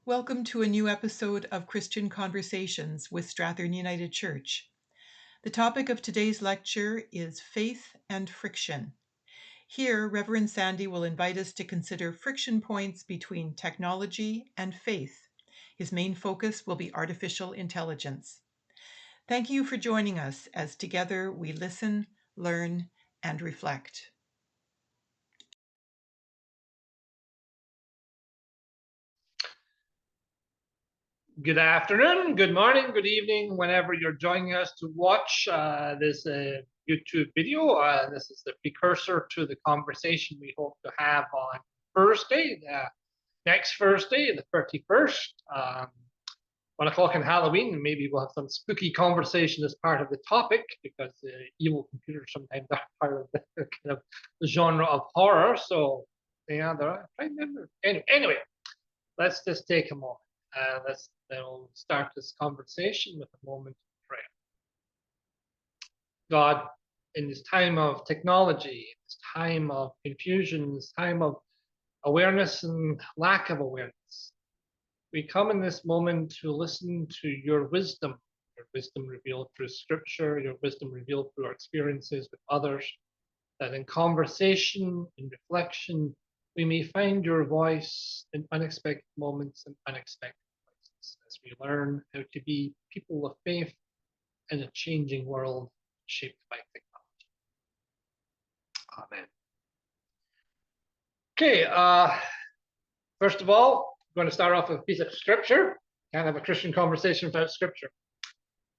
Welcome to a new episode of Christian Conversations with Strathern United Church. The topic of today's lecture is Faith and Friction. Here, Reverend Sandy will invite us to consider friction points between technology and faith. His main focus will be artificial intelligence. Thank you for joining us as together we listen, learn, and reflect. Good afternoon, good morning, good evening, whenever you're joining us to watch this YouTube video. This is the precursor to the conversation we hope to have on Thursday, next Thursday, the 31st, 1 o'clock on Halloween. Maybe we'll have some spooky conversation as part of the topic, because evil computers sometimes are part of the kind of the genre of horror. So, yeah, there are. I remember. Anyway, let's just take a moment. We'll start this conversation with a moment of prayer. God, in this time of technology, this time of confusion, this time of awareness and lack of awareness, we come in this moment to listen to your wisdom revealed through scripture, your wisdom revealed through our experiences with others, that in conversation, in reflection, we may find your voice in unexpected moments and unexpected places as we learn how to be people of faith in a changing world shaped by technology. Amen. Okay, first of all, I'm going to start off with a piece of scripture. Can't have a Christian conversation without scripture.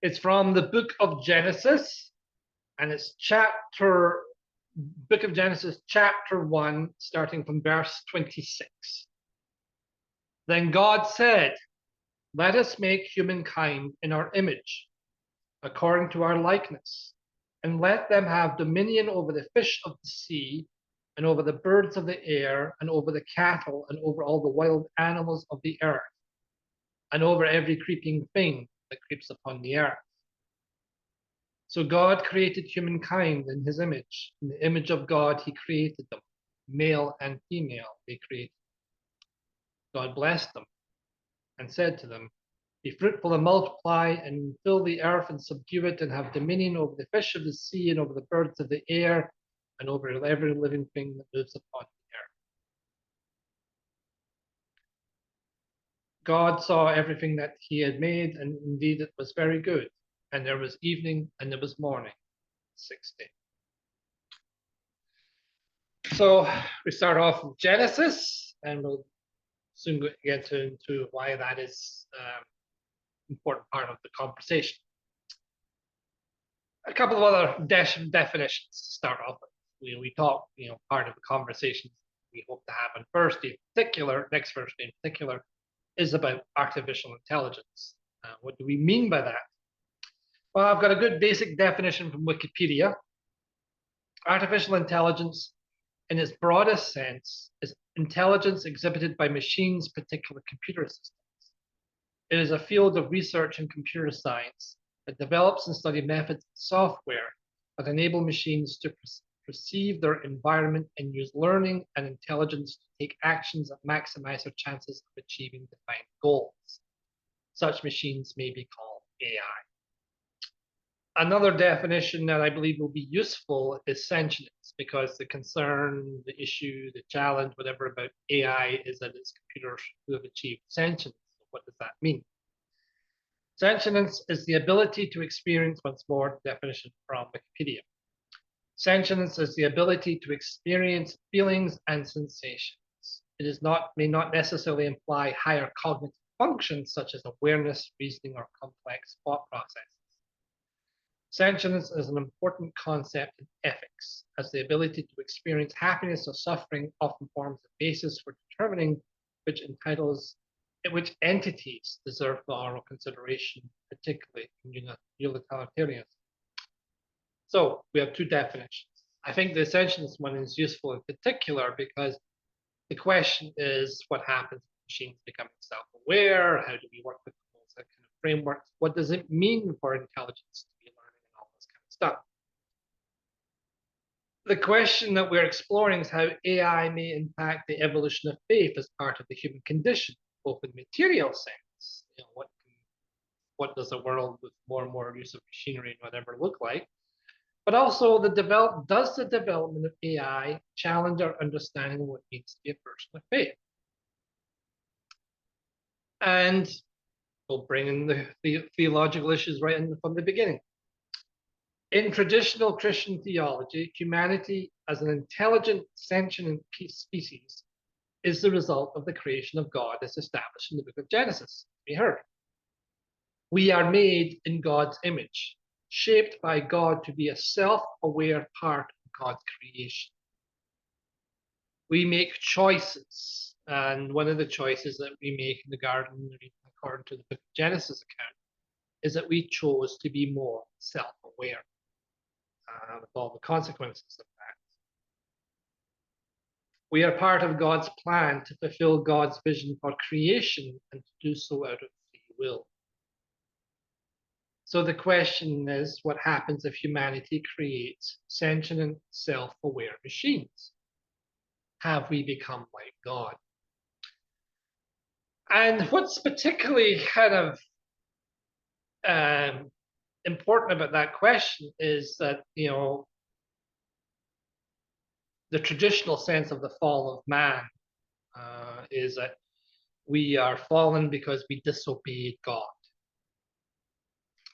It's from the book of Genesis, and it's Book of Genesis, chapter 1, starting from verse 26. Then God said, "Let us make humankind in our image, according to our likeness, and let them have dominion over the fish of the sea, and over the birds of the air, and over the cattle, and over all the wild animals of the earth, and over every creeping thing that creeps upon the earth." So God created humankind in his image. In the image of God, he created them. Male and female, they created. God blessed them and said to them, "Be fruitful and multiply, and fill the earth and subdue it, and have dominion over the fish of the sea, and over the birds of the air, and over every living thing that moves upon the earth." God saw everything that he had made, and indeed it was very good. And there was evening and there was morning, 6th day. So we start off with Genesis, and we'll soon get into why that is an important part of the conversation. A couple of other definitions to start off with. We talk, part of the conversation we hope to have on Thursday in particular, next Thursday in particular, is about artificial intelligence. What do we mean by that? Well, I've got a good basic definition from Wikipedia. Artificial intelligence, in its broadest sense, is intelligence exhibited by machines, particular computer systems. It is a field of research in computer science that develops and studies methods and software that enable machines to perceive their environment and use learning and intelligence to take actions that maximize their chances of achieving defined goals. Such machines may be called AI. Another definition that I believe will be useful is sentience, because the concern, the issue, the challenge, whatever about AI is that it's computers who have achieved sentience. What does that mean? Sentience is the ability to experience, once more, definition from Wikipedia. Sentience is the ability to experience feelings and sensations. It may not necessarily imply higher cognitive functions such as awareness, reasoning, or complex thought processes. Sentience is an important concept in ethics, as the ability to experience happiness or suffering often forms the basis for determining which entities deserve moral consideration, particularly in utilitarianism. So we have two definitions. I think the sentience one is useful in particular because the question is, what happens when machines becoming self-aware? How do we work with those kind of frameworks? What does it mean for intelligence to be learning and all this kind of stuff? The question that we're exploring is how AI may impact the evolution of faith as part of the human condition. both in material sense, what does a world with more and more use of machinery and whatever look like, but also does the development of AI challenge our understanding of what it means to be a person of faith? And we'll bring in the theological issues right in from the beginning. In traditional Christian theology, humanity as an intelligent, sentient species is the result of the creation of God as established in the book of Genesis. We heard. We are made in God's image, shaped by God to be a self-aware part of God's creation. We make choices, and one of the choices that we make in the garden, according to the book of Genesis account, is that we chose to be more self-aware with all the consequences of that. We are part of God's plan to fulfill God's vision for creation and to do so out of free will. So the question is, what happens if humanity creates sentient, self-aware machines? Have we become like God? And what's particularly kind of important about that question is that, the traditional sense of the fall of man is that we are fallen because we disobeyed God.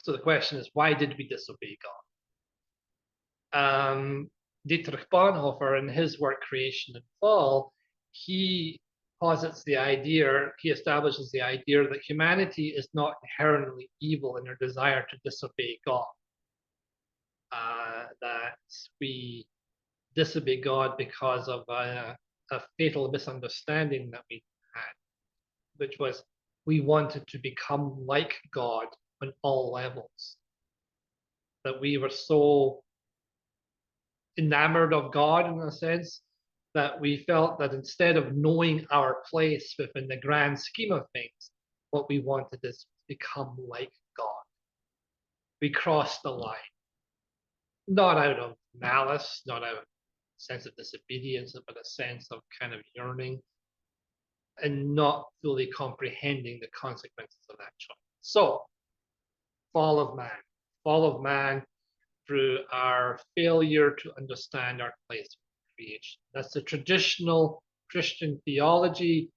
So the question is, why did we disobey God? Dietrich Bonhoeffer, in his work Creation and Fall, he posits the idea, he establishes the idea that humanity is not inherently evil in their desire to disobey God. That we disobey God because of a fatal misunderstanding that we had, which was we wanted to become like God on all levels. That we were so enamored of God, in a sense, that we felt that instead of knowing our place within the grand scheme of things, what we wanted is to become like God. We crossed the line, not out of malice, not out of a sense of disobedience, but a sense of kind of yearning and not fully comprehending the consequences of that choice. So, fall of man through our failure to understand our place in creation. That's the traditional Christian theology.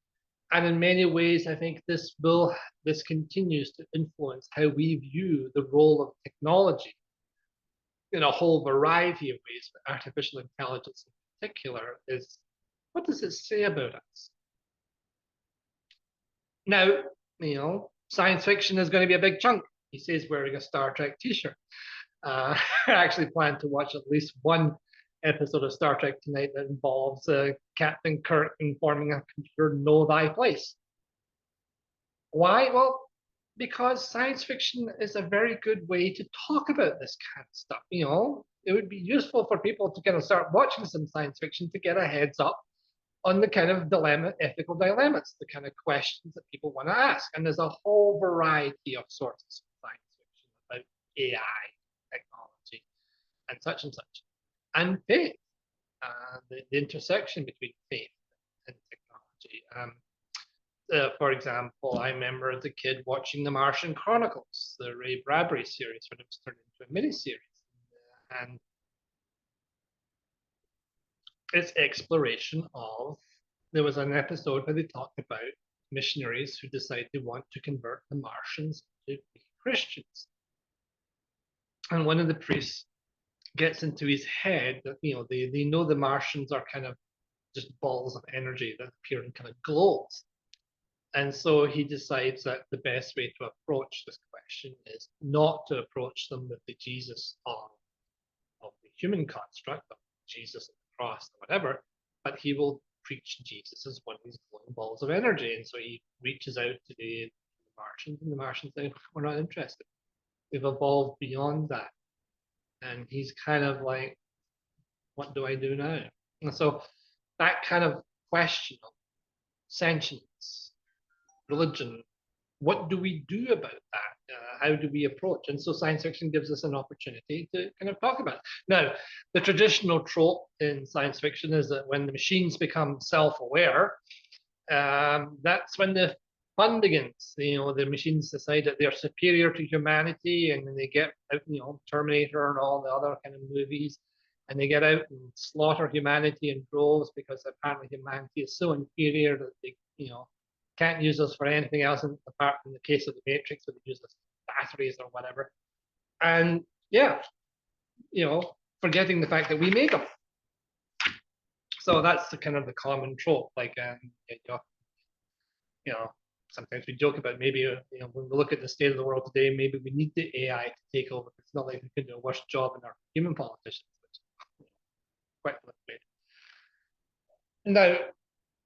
And in many ways, I think this continues to influence how we view the role of technology in a whole variety of ways, but artificial intelligence in particular is, what does it say about us? Now, science fiction is going to be a big chunk. He says wearing a Star Trek t-shirt. I actually plan to watch at least one episode of Star Trek tonight that involves Captain Kirk informing a computer, know thy place. Why? Well, because science fiction is a very good way to talk about this kind of stuff. It would be useful for people to kind of start watching some science fiction to get a heads up on the kind of ethical dilemmas, the kind of questions that people want to ask. And there's a whole variety of sources of science fiction about AI, technology, and such. And faith, the intersection between faith and technology. For example, I remember as a kid watching The Martian Chronicles, the Ray Bradbury series, when it was turned into a miniseries. And it's exploration of, there was an episode where they talked about missionaries who decide they want to convert the Martians to be Christians. And one of the priests gets into his head that, they know the Martians are kind of just balls of energy that appear in kind of globes. And so he decides that the best way to approach this question is not to approach them with the Jesus of the human construct, of Jesus at the cross or whatever, but he will preach Jesus as one of these glowing balls of energy. And so he reaches out to the Martians, and the Martians say, we're not interested. We've evolved beyond that. And he's kind of like, what do I do now? And so that kind of question of sentience, religion, what do we do about that? How do we approach? And so science fiction gives us an opportunity to kind of talk about it. Now, the traditional trope in science fiction is that when the machines become self-aware, that's when the fun begins. The machines decide that they're superior to humanity, and then they get out, Terminator and all the other kind of movies, and they get out and slaughter humanity in droves because apparently humanity is so inferior that they, can't use us for anything else apart from the case of the Matrix, where they use us batteries or whatever. And yeah, forgetting the fact that we made them. So that's the kind of the common trope. Like, sometimes we joke about maybe, when we look at the state of the world today, maybe we need the AI to take over. It's not like we can do a worse job than our human politicians, which is quite motivated. Now,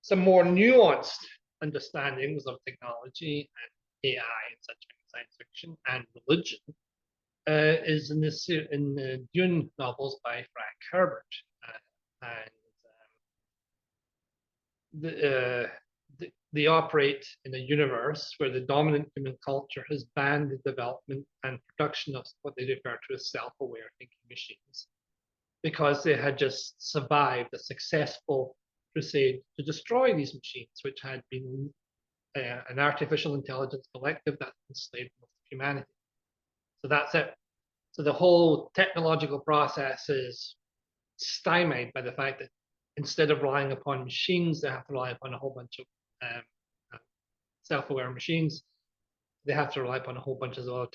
some more nuanced understandings of technology and AI in such science fiction and religion is in the Dune novels by Frank Herbert, and they operate in a universe where the dominant human culture has banned the development and production of what they refer to as self-aware thinking machines, because they had just survived a successful crusade to destroy these machines, which had been an artificial intelligence collective that enslaved most of humanity. So that's it. So the whole technological process is stymied by the fact that instead of relying upon machines, they have to rely upon a whole bunch of self-aware machines. They have to rely upon a whole bunch of other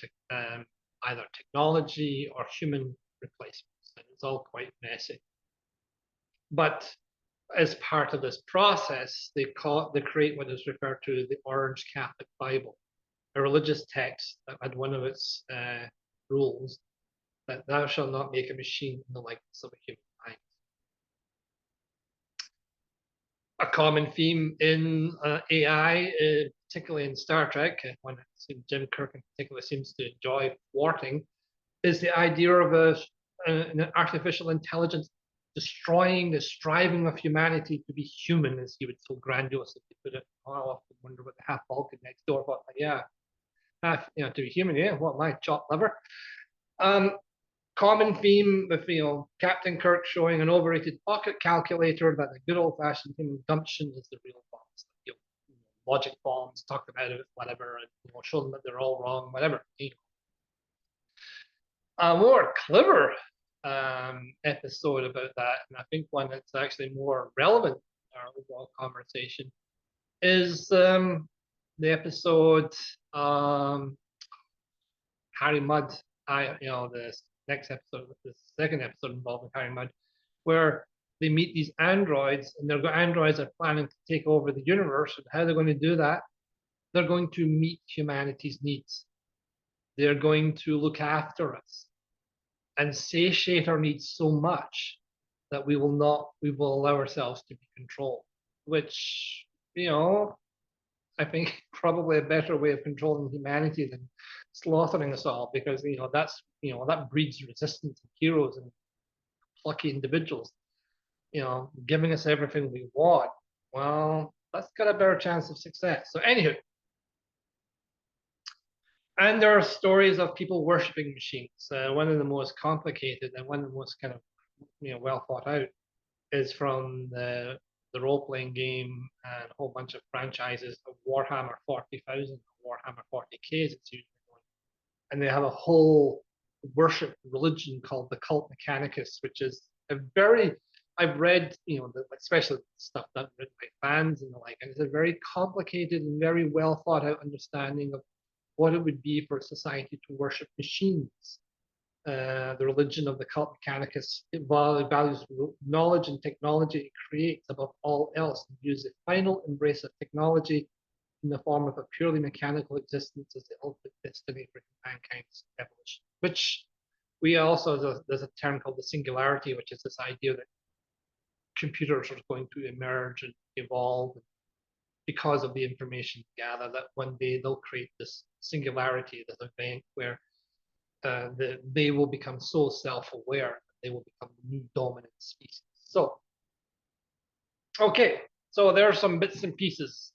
either technology or human replacements. And it's all quite messy. But as part of this process, they create what is referred to as the Orange Catholic Bible, a religious text that had one of its rules that thou shalt not make a machine in the likeness of a human mind. A common theme in AI, particularly in Star Trek, one Jim Kirk in particular seems to enjoy thwarting, is the idea of an artificial intelligence destroying the striving of humanity to be human, as he would so grandiosely put it. I often wonder what the half Vulcan next door thought. Yeah, to be human, yeah, what, my chopped liver? Common theme with Captain Kirk showing an overrated pocket calculator that the good old-fashioned human gumption is the real bombs. Logic bombs, talk about it, whatever, and show them that they're all wrong, whatever. A more clever episode about that, and I think one that's actually more relevant to our overall conversation, is the episode Harry Mudd. The second episode involving Harry Mudd, where they meet these androids, and their androids are planning to take over the universe. And how they're going to do that? They're going to meet humanity's needs. They're going to look after us and satiate our needs so much that we will allow ourselves to be controlled, which, I think probably a better way of controlling humanity than slaughtering us all, because that breeds resistance and heroes and plucky individuals. Giving us everything we want. Well, that's got a better chance of success. So anywho, and there are stories of people worshiping machines. One of the most complicated and one of the most kind of well thought out is from the role-playing game and a whole bunch of franchises of Warhammer 40,000, Warhammer 40K, as it's usually known. And they have a whole worship religion called the Cult Mechanicus, which is I've read, especially stuff done written by fans and the like, and it's a very complicated and very well thought out understanding of what it would be for a society to worship machines. The religion of the Cult Mechanicus, it values knowledge and technology it creates above all else, and views the final embrace of technology in the form of a purely mechanical existence as the ultimate destiny for mankind's evolution. Which we also, there's a term called the singularity, which is this idea that computers are going to emerge and evolve because of the information gathered, that one day they'll create this singularity, this event where they will become so self-aware that they will become the new dominant species. So, okay, so there are some bits and pieces.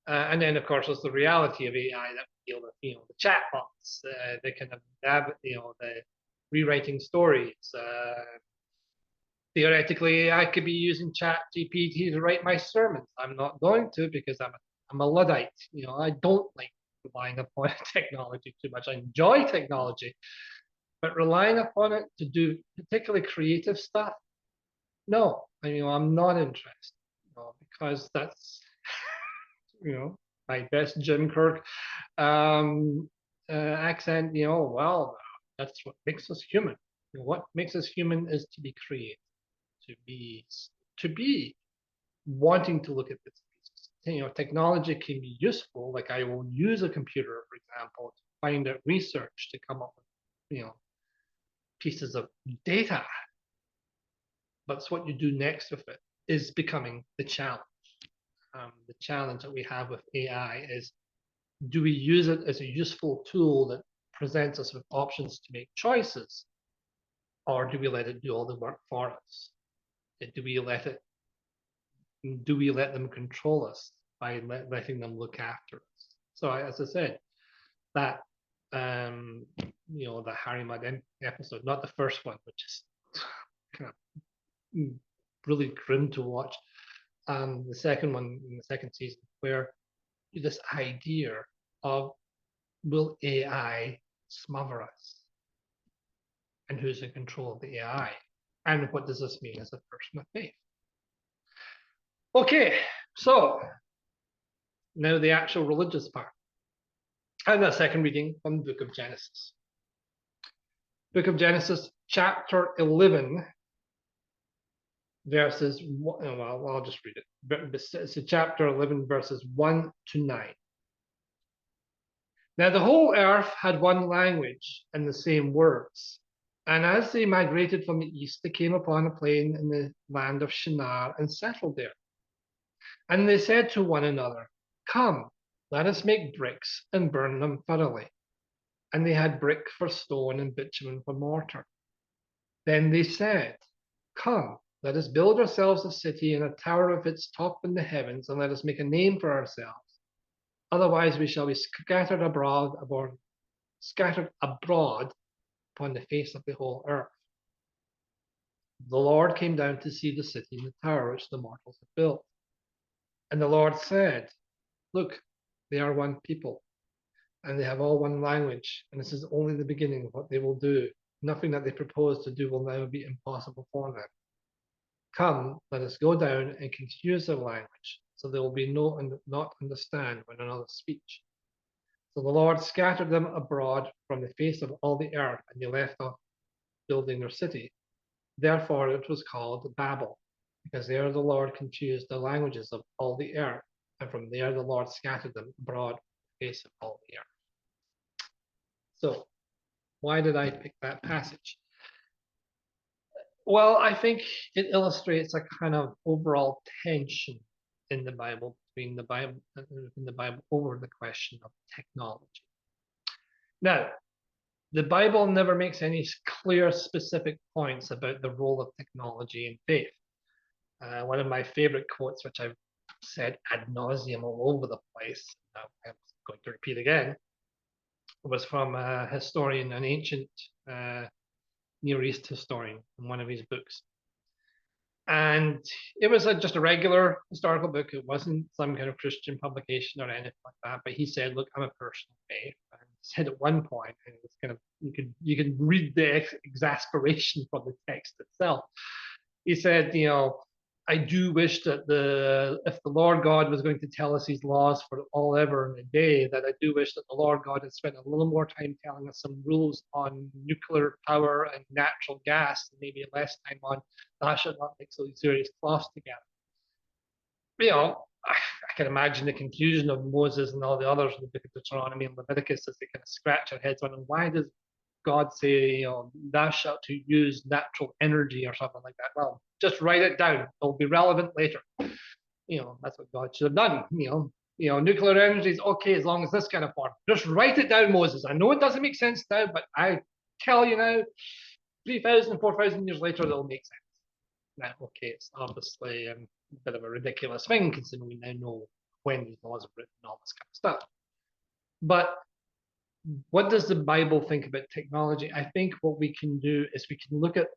And then, of course, there's the reality of AI that we deal with, the chatbots, the kind of, the rewriting stories. Theoretically, I could be using ChatGPT to write my sermons. I'm not going to, because I'm a I'm a Luddite. I don't like relying upon technology too much. I enjoy technology, but relying upon it to do particularly creative stuff, no. I'm not interested. Because that's my best Jim Kirk accent. Well, that's what makes us human. What makes us human is to be creative, to be wanting to look at this. Technology can be useful. Like I will use a computer, for example, to find out research to come up with, pieces of data. But it's what you do next with it is becoming the challenge. The challenge that we have with AI is, do we use it as a useful tool that presents us with options to make choices, or do we let it do all the work for us? Do we let them control us by letting them look after us? So as I said, that the Harry Mudd episode, not the first one, which is kind of really grim to watch. The second one in the second season, where this idea of, will AI smother us? And who's in control of the AI? And what does this mean as a person of faith? Okay, so now the actual religious part. And the second reading from the book of Genesis. Book of Genesis, chapter 11, verses, well, I'll just read it. It's chapter 11, verses 1 to 9. Now the whole earth had one language and the same words. And as they migrated from the east, they came upon a plain in the land of Shinar and settled there. And they said to one another, "Come, let us make bricks and burn them thoroughly." And they had brick for stone and bitumen for mortar. Then they said, "Come, let us build ourselves a city and a tower of its top in the heavens, and let us make a name for ourselves. Otherwise we shall be scattered abroad upon the face of the whole earth." The Lord came down to see the city and the tower which the mortals had built. And the Lord said, "Look, they are one people, and they have all one language, and this is only the beginning of what they will do. Nothing that they propose to do will now be impossible for them. Come, let us go down and confuse their language, so they will be not understand one another's speech." So the Lord scattered them abroad from the face of all the earth, and they left off building their city. Therefore it was called Babel, because there the Lord confused the languages of all the earth, and from there the Lord scattered them abroad from the face of all the earth. So, why did I pick that passage? Well, I think it illustrates a kind of overall tension in the Bible between the Bible over the question of technology. Now, the Bible never makes any clear, specific points about the role of technology in faith. One of my favorite quotes, which I've said ad nauseum all over the place, I'm going to repeat again, was from a historian, an ancient Near East historian, in one of his books. And it was just a regular historical book. It wasn't some kind of Christian publication or anything like that. But he said, "Look, I'm a person of faith." And he said at one point, and it was kind of, you can read the exasperation from the text itself. He said, "I do wish that if the Lord God was going to tell us his laws for all ever in a day, that I do wish that the Lord God had spent a little more time telling us some rules on nuclear power and natural gas, and maybe less time on thou shalt not mix those serious cloths together." I can imagine the confusion of Moses and all the others in the book of Deuteronomy and Leviticus as they kind of scratch their heads on, why does God say, thou shalt to use natural energy or something like that? Well, just write it down. It'll be relevant later. That's what God should have done. Nuclear energy is okay as long as this kind of form. Just write it down, Moses. I know it doesn't make sense now, but I tell you now, 3,000, 4,000 years later, it'll make sense. Now, okay, it's obviously a bit of a ridiculous thing, considering we now know when these laws are written and all this kind of stuff. But what does the Bible think about technology? I think what we can do is we can look at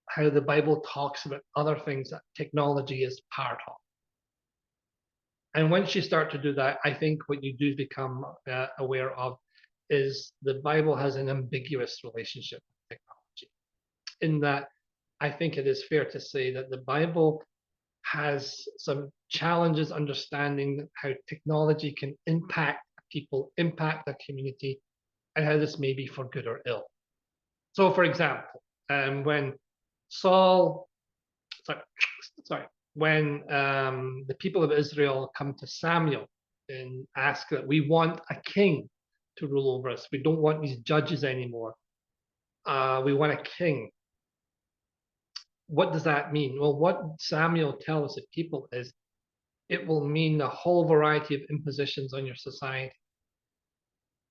how the Bible talks about other things that technology is part of. And once you start to do that, I think what you do become aware of is the Bible has an ambiguous relationship with technology. In that, I think it is fair to say that the Bible has some challenges understanding how technology can impact people, impact a community, and how this may be for good or ill. So, for example, when Saul, sorry, when the people of Israel come to Samuel and ask that we want a king to rule over us, we don't want these judges anymore. We want a king. What does that mean? Well, what Samuel tells the people is it will mean a whole variety of impositions on your society.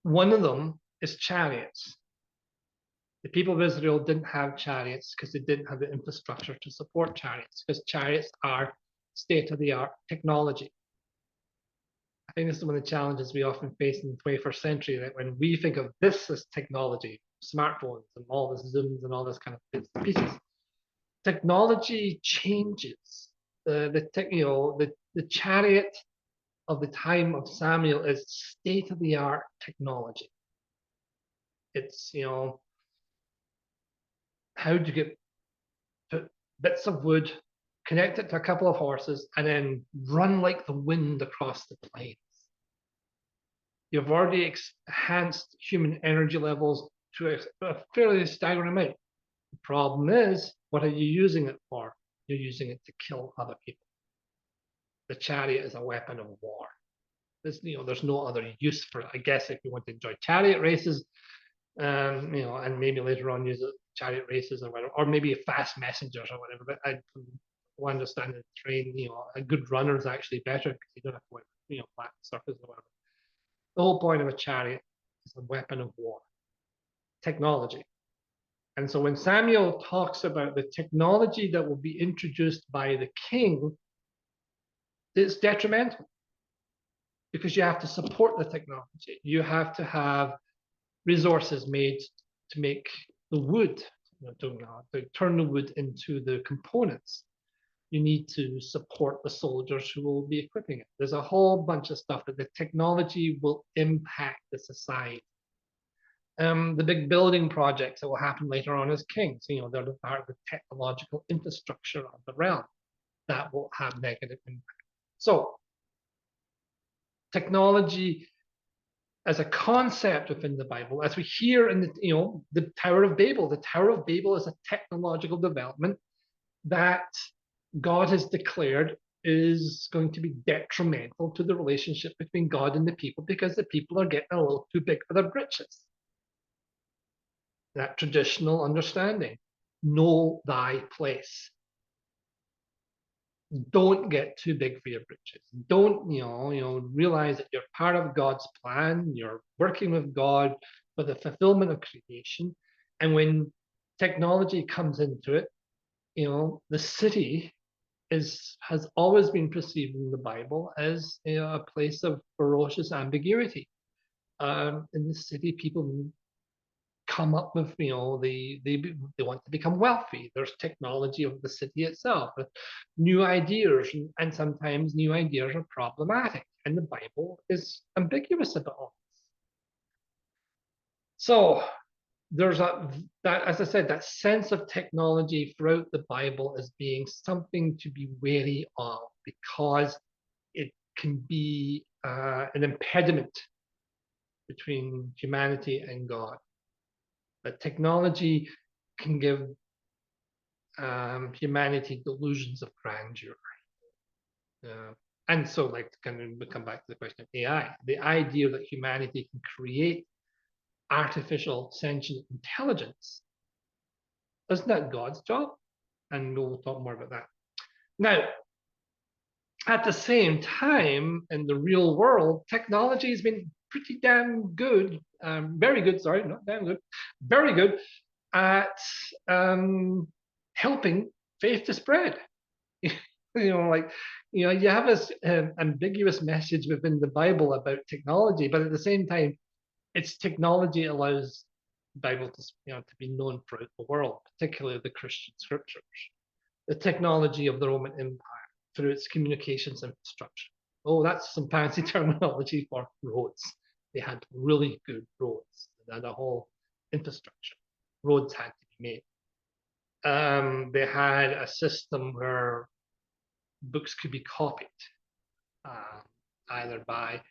One of them is chariots. The people of Israel didn't have chariots because they didn't have the infrastructure to support chariots, because chariots are state-of-the-art technology. I think this is one of the challenges we often face in the 21st century, that when we think of this as technology, smartphones and all this Zooms and all this kind of pieces, technology changes. The chariot of the time of Samuel is state-of-the-art technology. It's, how do you get bits of wood, connect it to a couple of horses, and then run like the wind across the plains? You've already enhanced human energy levels to a fairly staggering amount. The problem is, what are you using it for? You're using it to kill other people. The chariot is a weapon of war. There's no other use for it. I guess if you want to enjoy chariot races, and maybe later on use it, chariot races or whatever, or maybe fast messengers or whatever. But I understand the train, a good runner is actually better because you don't have to wear, flat surface or whatever. The whole point of a chariot is a weapon of war, technology. And so when Samuel talks about the technology that will be introduced by the king, it's detrimental because you have to support the technology. You have to have resources made to make the wood, to turn the wood into the components. You need to support the soldiers who will be equipping it. There's a whole bunch of stuff that the technology will impact the society. The big building projects that will happen later on as kings, they're the part of the technological infrastructure of the realm that will have negative impact. So technology as a concept within the Bible, as we hear in the Tower of Babel. The Tower of Babel is a technological development that God has declared is going to be detrimental to the relationship between God and the people because the people are getting a little too big for their britches. That traditional understanding, know thy place. Don't get too big for your britches. Don't, realize that you're part of God's plan. You're working with God for the fulfillment of creation. And when technology comes into it, the city has always been perceived in the Bible as a place of ferocious ambiguity. In the city, people come up with, they want to become wealthy. There's technology of the city itself, new ideas, and sometimes new ideas are problematic. And the Bible is ambiguous about all this. So there's as I said, that sense of technology throughout the Bible as being something to be wary of because it can be an impediment between humanity and God. That technology can give humanity delusions of grandeur. And so, kind of come back to the question of AI, the idea that humanity can create artificial sentient intelligence, isn't that God's job? And we'll talk more about that. Now, at the same time, in the real world, technology has been pretty damn good, very good, sorry, not damn good, very good at helping faith to spread. You have this ambiguous message within the Bible about technology, but at the same time, it's technology allows the Bible to be known throughout the world, particularly the Christian scriptures. The technology of the Roman Empire through its communications infrastructure. Oh, that's some fancy terminology for roads. They had really good roads. They had a whole infrastructure. Roads had to be made. They had a system where books could be copied, um, either by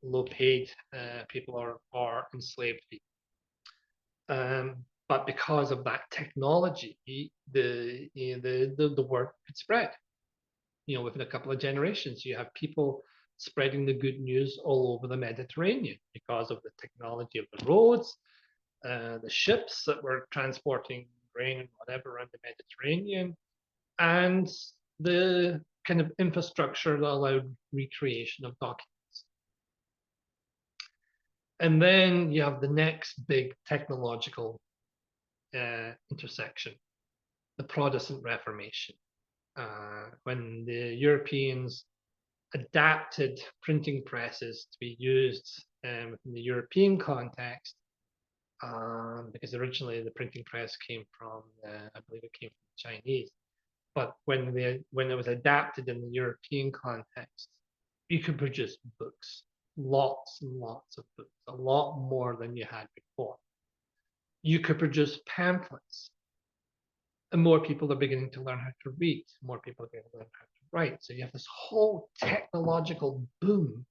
low-paid people or enslaved people. But because of that technology, the word could spread. Within a couple of generations, you have people spreading the good news all over the Mediterranean because of the technology of the roads, the ships that were transporting grain and whatever around the Mediterranean, and the kind of infrastructure that allowed recreation of documents. And then you have the next big technological intersection, the Protestant Reformation, when the Europeans adapted printing presses to be used in the European context, because originally the printing press came from, I believe it came from the Chinese. But when it was adapted in the European context, you could produce books, lots and lots of books, a lot more than you had before. You could produce pamphlets, and more people are beginning to learn how to read. More people are beginning to learn how to write. So you have this whole technological boom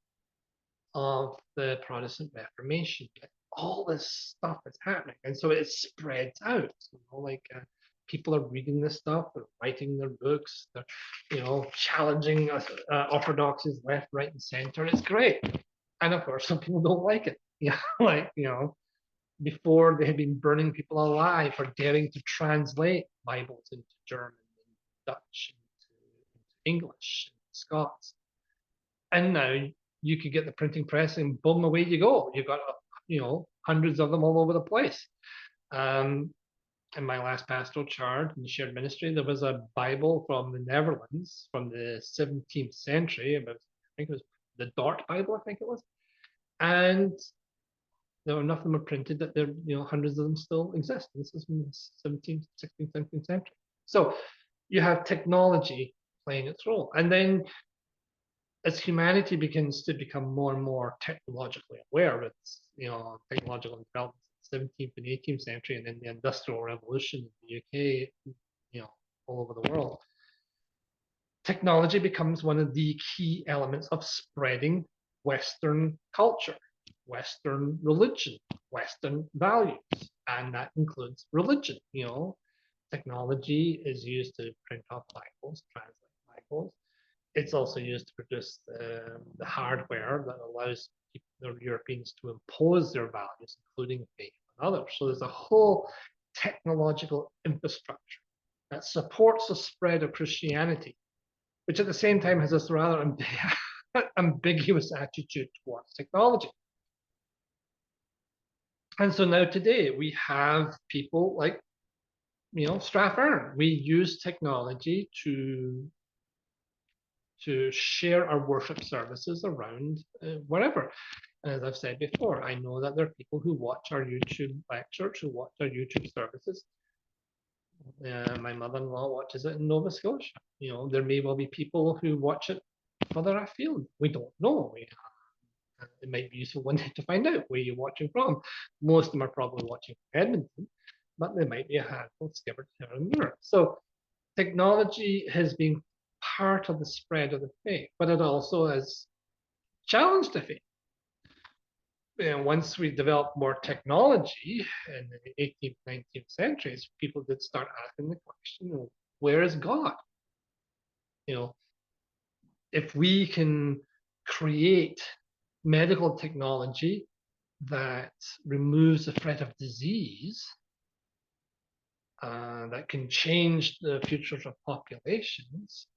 of the Protestant Reformation. All this stuff is happening, and so it spreads out. People are reading this stuff, they're writing their books, they're challenging orthodoxies left, right, and center. It's great, and of course, some people don't like it. Before they had been burning people alive for daring to translate Bibles into German, and Dutch, into English, into Scots, and now you could get the printing press and boom, away you go. You've got hundreds of them all over the place. In my last pastoral charge in the shared ministry, there was a Bible from the Netherlands from the 17th century. I think it was the Dort Bible, I think it was. And there were enough of them are printed that there, hundreds of them still exist. This is from the 17th, 16th, 17th century. So you have technology playing its role. And then as humanity begins to become more and more technologically aware of its, technological developments in the 17th and 18th century, and then the Industrial Revolution in the UK, all over the world, technology becomes one of the key elements of spreading Western culture, Western religion, Western values, and that includes religion. Technology is used to print off Bibles, translate Bibles. It's also used to produce the hardware that allows the Europeans to impose their values, including faith and others. So there's a whole technological infrastructure that supports the spread of Christianity, which at the same time has this rather ambiguous attitude towards technology. And so now today we have people like, Strathern. We use technology to share our worship services around wherever. And as I've said before, I know that there are people who watch our YouTube lectures, who watch our YouTube services. My mother-in-law watches it in Nova Scotia. There may well be people who watch it further afield. We don't know. It might be useful one day to find out where you're watching from. Most of them are probably watching from Edmonton, but there might be a handful scattered here and there. So technology has been part of the spread of the faith, but it also has challenged the faith. And once we developed more technology in the 18th, 19th centuries, people did start asking the question, where is God? If we can create medical technology that removes the threat of disease, that can change the futures of populations,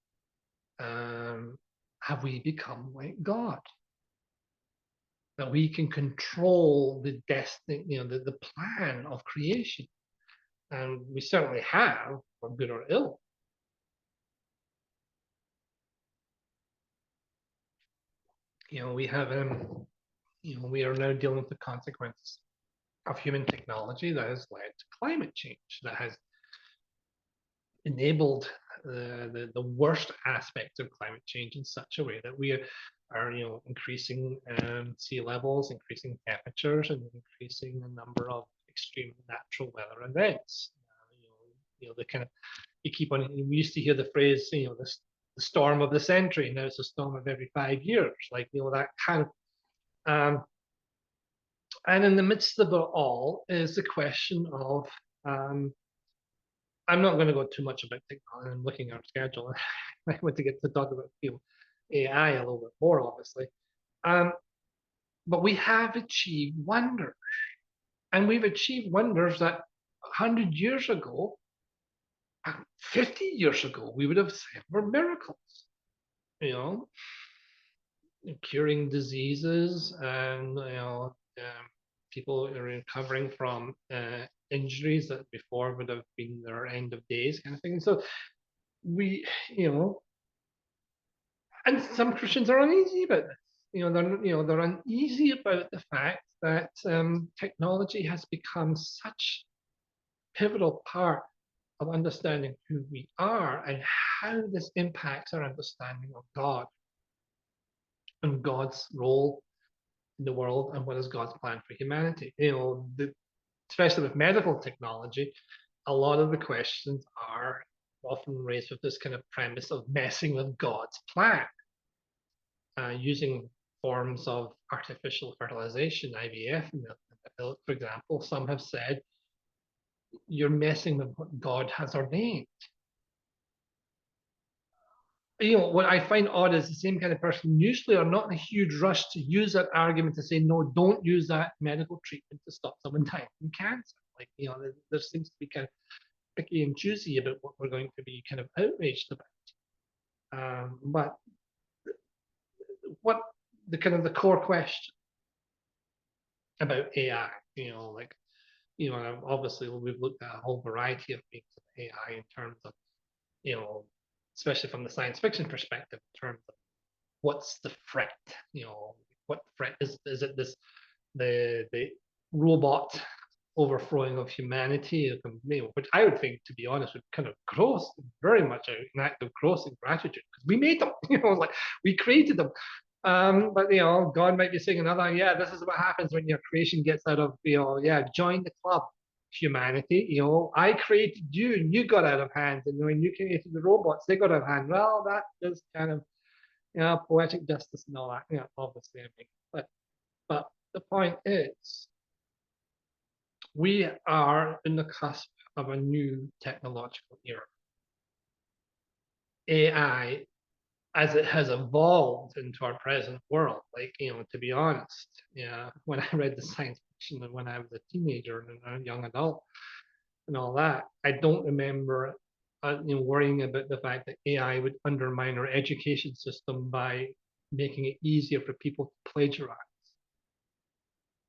have we become like God? That we can control the destiny, the plan of creation. And we certainly have, for good or ill. We have, we are now dealing with the consequences of human technology that has led to climate change, that has enabled the worst aspects of climate change in such a way that we are increasing sea levels, increasing temperatures, and increasing the number of extreme natural weather events. The kind of you keep on. We used to hear the phrase, the storm of the century. Now it's a storm of every 5 years. Like that kind of. And in the midst of it all is the question of. I'm not going to go too much about technology. I'm looking at our schedule. I want to get to talk about AI a little bit more, obviously. But we have achieved wonders. And we've achieved wonders that 100 years ago, 50 years ago, we would have said were miracles. Curing diseases and, people are recovering from injuries that before would have been their end of days kind of thing. So we, and some Christians are uneasy about this. They're uneasy about the fact that technology has become such a pivotal part of understanding who we are and how this impacts our understanding of God and God's role in the world and what is God's plan for humanity. Especially with medical technology, a lot of the questions are often raised with this kind of premise of messing with God's plan, using forms of artificial fertilization, IVF, for example. Some have said you're messing with what God has ordained. What I find odd is the same kind of person usually are not in a huge rush to use that argument to say, no, don't use that medical treatment to stop someone dying from cancer. Like, there seems to be kind of picky and choosy about what we're going to be kind of outraged about. But what the kind of the core question about AI, obviously we've looked at a whole variety of things of AI in terms of, especially from the science fiction perspective, in terms of what's the threat? What threat is it? The robot overthrowing of humanity, which I would think, to be honest, would kind of very much an act of gross ingratitude because we made them. Like we created them. But God might be saying another, this is what happens when your creation gets out of, join the club, humanity. I created you and you got out of hand. And when you created the robots, they got out of hand. Well, that is kind of, poetic justice and all that. Obviously, but the point is, we are in the cusp of a new technological era. AI, as it has evolved into our present world, to be honest, when I read the science fiction and when I was a teenager and a young adult and all that, I don't remember worrying about the fact that AI would undermine our education system by making it easier for people to plagiarize,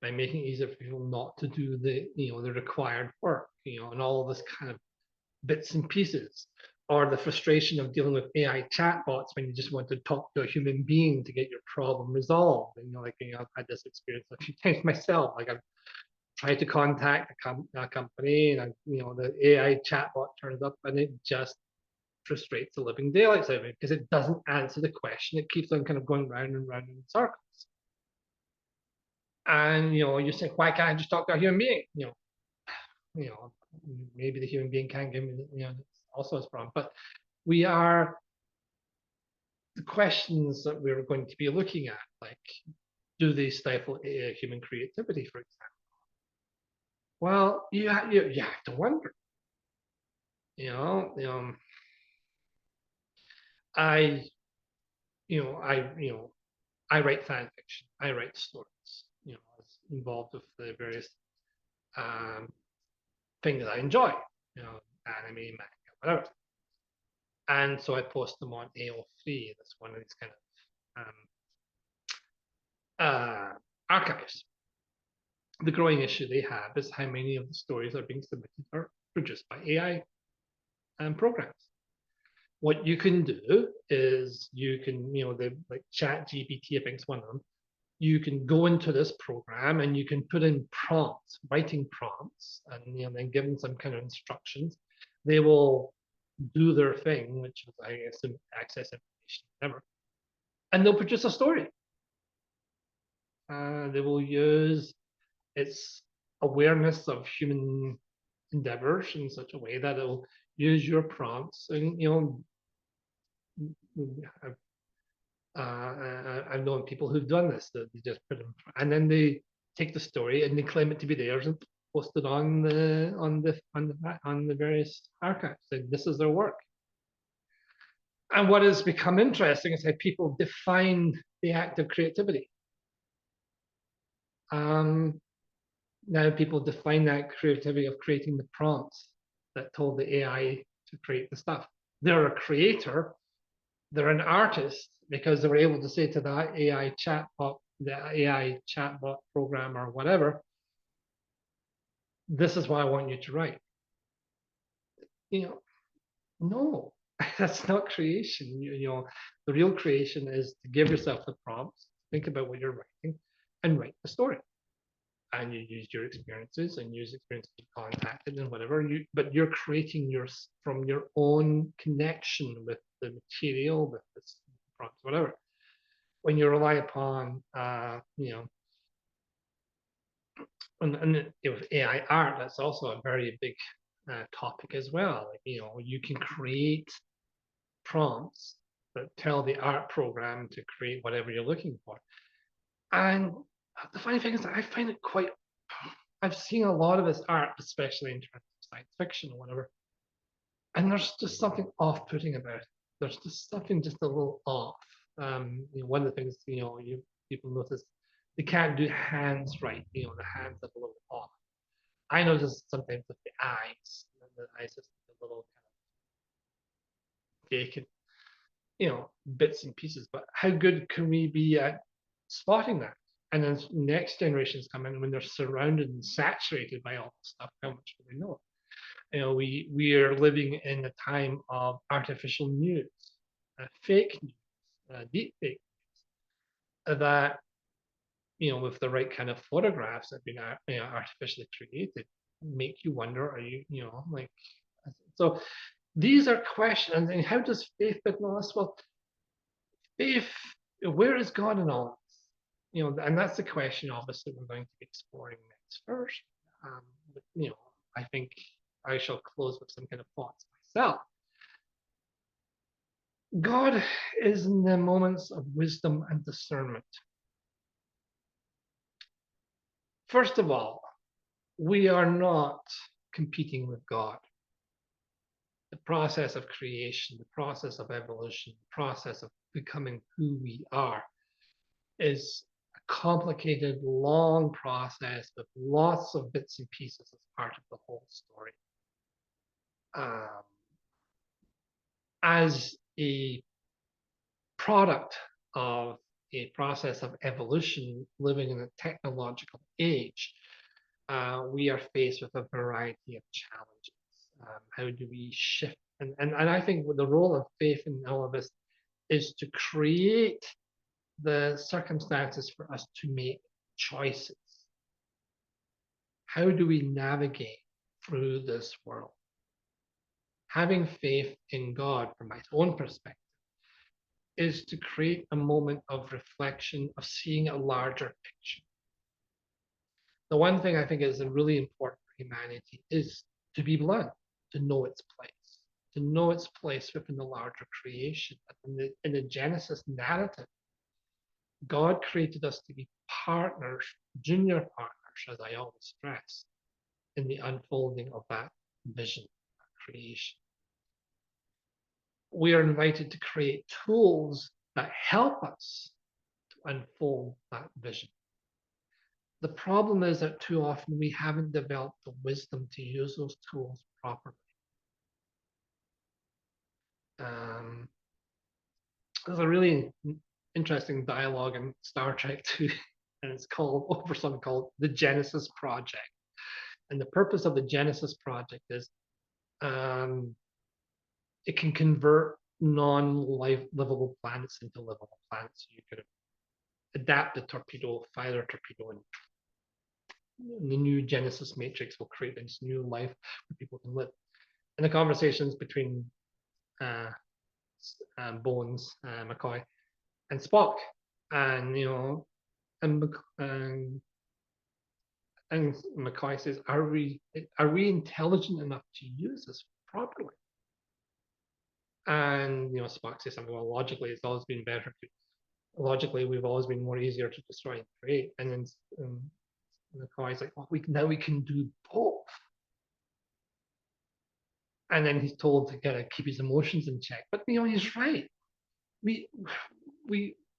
by making it easier for people not to do the required work, and all of this kind of bits and pieces, or the frustration of dealing with AI chatbots when you just want to talk to a human being to get your problem resolved. And I've had this experience a few times myself. Like I've tried to contact a company, and the AI chatbot turns up, and it just frustrates the living daylights out of me because it doesn't answer the question. It keeps on kind of going round and round in circles. And you say, why can't I just talk to a human being? Maybe the human being can't give me, also is problem. But the questions that we're going to be looking at, like, do they stifle human creativity, for example? Well, you have to wonder. I write fan fiction. I write stories. I was involved with the various things that I enjoy. Anime, manga, whatever. And so I post them on AO3. That's one of these kind of archives. The growing issue they have is how many of the stories that are being submitted are produced by AI programs. What you can do is you can, like ChatGPT, I think is one of them. You can go into this program and you can put in prompts, writing prompts, and then give them some kind of instructions. They will do their thing, which is, I assume, access information, whatever, and they'll produce a story. They will use its awareness of human endeavors in such a way that it'll use your prompts, and I've known people who've done this, that they just put them, and then they take the story and they claim it to be theirs and post it on the various archives, and this is their work. And what has become interesting is how people define the act of creativity. Now people define that creativity of creating the prompts that told the AI to create the stuff. They're a creator, they're an artist because they were able to say to that AI chatbot, the AI chatbot program or whatever, this is what I want you to write. No, that's not creation. The real creation is to give yourself the prompts, think about what you're writing, and write the story. And you use your experiences and use experiences you contacted and whatever, but you're creating yours from your own connection with the material, with the prompts, whatever. When you rely upon, and with AI art, that's also a very big topic as well. You can create prompts that tell the art program to create whatever you're looking for. And the funny thing is that I find it quite, I've seen a lot of this art, especially in terms of science fiction or whatever, and there's just something off-putting about it. There's just something just a little off. One of the things, people notice, they can't do hands right. The hands are a little off. I notice sometimes with the eyes. The eyes just a little kind of vacant, bits and pieces. But how good can we be at spotting that? And then next generations come in when they're surrounded and saturated by all this stuff. How much do they know? We are living in a time of artificial news, fake news, deep fake news, that with the right kind of photographs that have been artificially created, make you wonder: are you, like? So these are questions. And how does faith fit in all this? Well, faith, where is God in all this? And that's the question. Obviously, we're going to be exploring next first. I think I shall close with some kind of thoughts myself. God is in the moments of wisdom and discernment. First of all, we are not competing with God. The process of creation, the process of evolution, the process of becoming who we are is a complicated, long process with lots of bits and pieces as part of the whole story. As a product of a process of evolution, living in a technological age, we are faced with a variety of challenges. How do we shift? And I think the role of faith in all of this is to create the circumstances for us to make choices. How do we navigate through this world? Having faith in God, from my own perspective, is to create a moment of reflection, of seeing a larger picture. The one thing I think is really important for humanity is to be blunt, to know its place within the larger creation. In the Genesis narrative, God created us to be partners, junior partners, as I always stress, in the unfolding of that vision, that creation. We are invited to create tools that help us to unfold that vision. The problem is that too often we haven't developed the wisdom to use those tools properly. There's a really interesting dialogue in Star Trek 2, and it's over something called the Genesis Project. And the purpose of the Genesis Project is it can convert non-livable planets into livable planets. So you could adapt the torpedo, fire a torpedo, and the new Genesis matrix will create this new life where people can live. And the conversations between Bones, McCoy, and Spock, and and and McCoy says, "Are we intelligent enough to use this properly?" And Spock says something, "Well, logically, it's always been better to. Logically, we've always been more easier to destroy and create." And then McCoy's like, "Well, now we can do both." And then he's told to kind of keep his emotions in check. But he's right. We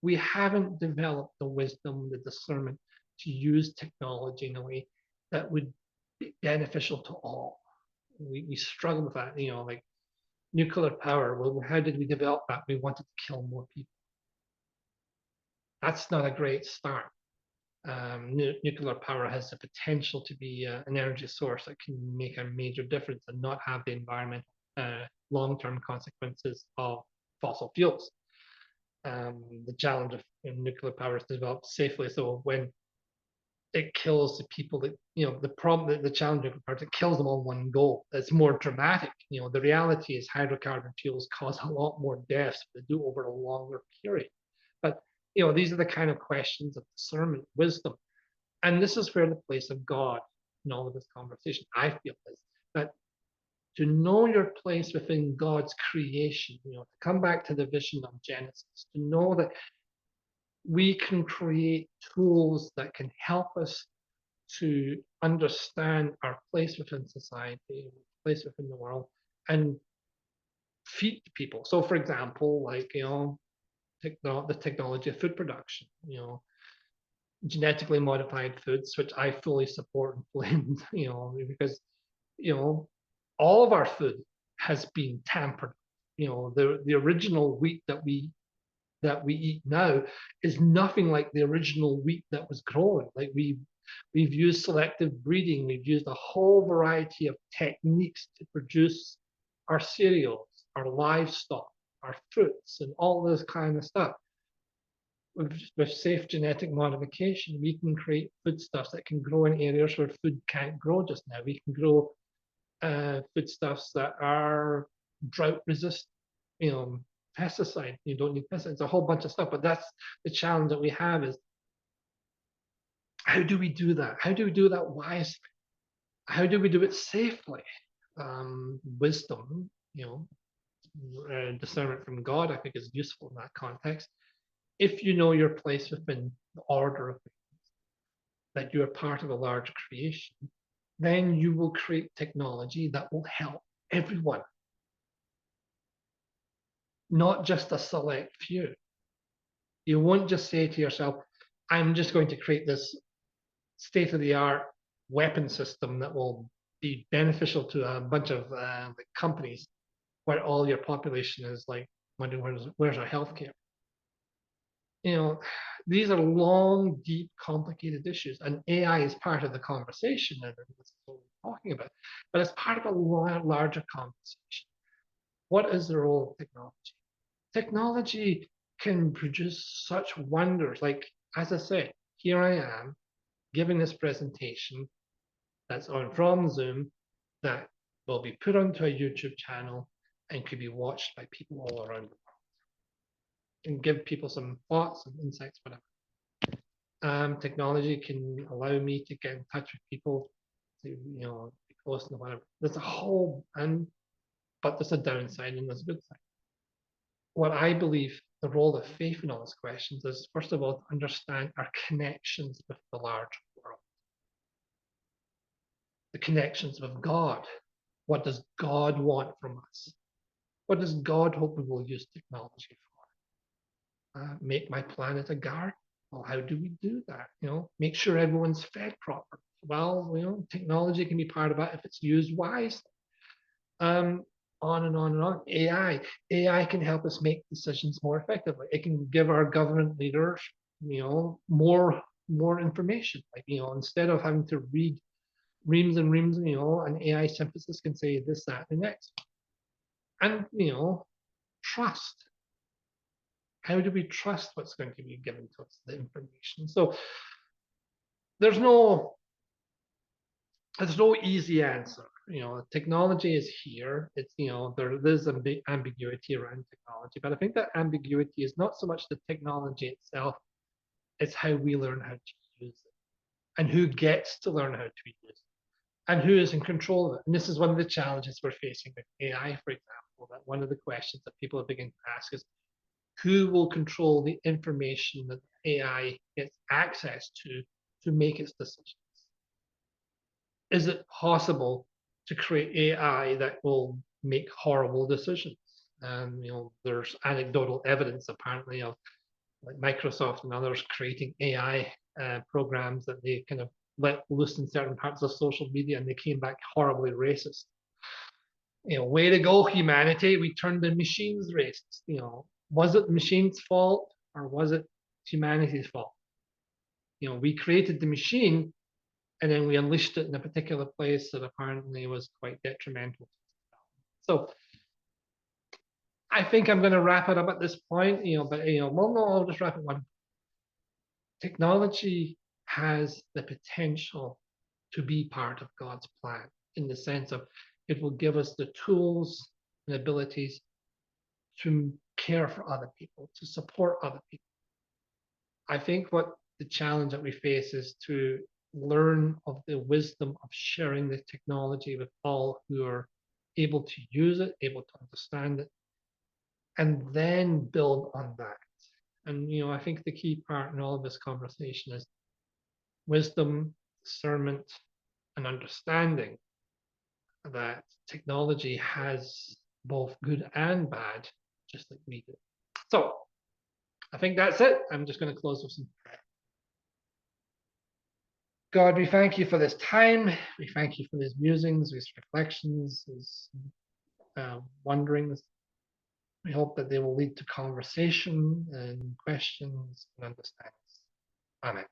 we haven't developed the wisdom, the discernment to use technology in a way that would be beneficial to all. We struggle with that, like nuclear power. Well, how did we develop that? We wanted to kill more people. That's not a great start. Nuclear power has the potential to be an energy source that can make a major difference and not have the environmental long-term consequences of fossil fuels. The challenge of nuclear power is to develop safely. So when it kills the people that, the problem, the challenge of power, it kills them all in one go. It's more dramatic. The reality is hydrocarbon fuels cause a lot more deaths, but they do over a longer period. But, these are the kind of questions of discernment, wisdom. And this is where the place of God in all of this conversation, I feel, is that to know your place within God's creation, to come back to the vision of Genesis, to know that we can create tools that can help us to understand our place within society, place within the world, and feed people. So, for example, like the technology of food production, genetically modified foods, which I fully support and blend, because all of our food has been tampered. The original wheat that we eat now is nothing like the original wheat that was grown. Like we've used selective breeding, we've used a whole variety of techniques to produce our cereals, our livestock, our fruits, and all this kind of stuff. With safe genetic modification, we can create foodstuffs that can grow in areas where food can't grow just now. We can grow foodstuffs that are drought resistant, pesticide. You don't need pesticides. It's a whole bunch of stuff. But that's the challenge that we have: is how do we do that? How do we do that wisely? How do we do it safely? Wisdom, discernment from God, I think, is useful in that context. If you know your place within the order of things, that you are part of a large creation, then you will create technology that will help everyone, not just a select few. You won't just say to yourself, I'm just going to create this state-of-the-art weapon system that will be beneficial to a bunch of companies, where all your population is like wondering where's our healthcare. These are long, deep, complicated issues, and AI is part of the conversation, and that's what we're talking about. But it's part of a larger conversation. What is the role of technology? Technology can produce such wonders. Like, as I said, here I am giving this presentation that's on from Zoom that will be put onto a YouTube channel and could be watched by people all around the world and give people some thoughts and insights, whatever. Technology can allow me to get in touch with people, to be close to whatever. There's a whole, but there's a downside and there's a good side. What I believe the role of faith in all these questions is, first of all, to understand our connections with the large world, the connections with God. What does God want from us? What does God hope we will use technology for? Make my planet a garden. Well, how do we do that? Make sure everyone's fed properly. Well, technology can be part of that if it's used wisely. On and on and on. AI can help us make decisions more effectively. It can give our government leaders, more information. Like, instead of having to read reams and reams, an AI synthesis can say this, that, and the next. And trust. How do we trust what's going to be given to us, the information? So there's no easy answer. Technology is here. It's, there's ambiguity around technology, but I think that ambiguity is not so much the technology itself, it's how we learn how to use it and who gets to learn how to use it and who is in control of it. And this is one of the challenges we're facing with AI, for example, that one of the questions that people are beginning to ask is who will control the information that AI gets access to make its decisions? Is it possible to create AI that will make horrible decisions? And there's anecdotal evidence apparently of like Microsoft and others creating AI programs that they kind of let loose in certain parts of social media, and they came back horribly racist. Way to go, humanity! We turned the machines racist. Was it the machine's fault or was it humanity's fault? We created the machine and then we unleashed it in a particular place that apparently was quite detrimental. So I think I'm going to wrap it up at this point, but well, no, I'll just wrap it one. Technology has the potential to be part of God's plan in the sense of it will give us the tools and abilities to care for other people, to support other people. I think what the challenge that we face is to learn of the wisdom of sharing the technology with all who are able to use it, able to understand it, and then build on that. And I think the key part in all of this conversation is wisdom, discernment, and understanding that technology has both good and bad, just like we do. So I think that's it. I'm just going to close with some prayer. God, we thank you for this time. We thank you for these musings, these reflections, these wonderings. We hope that they will lead to conversation and questions and understandings. Amen.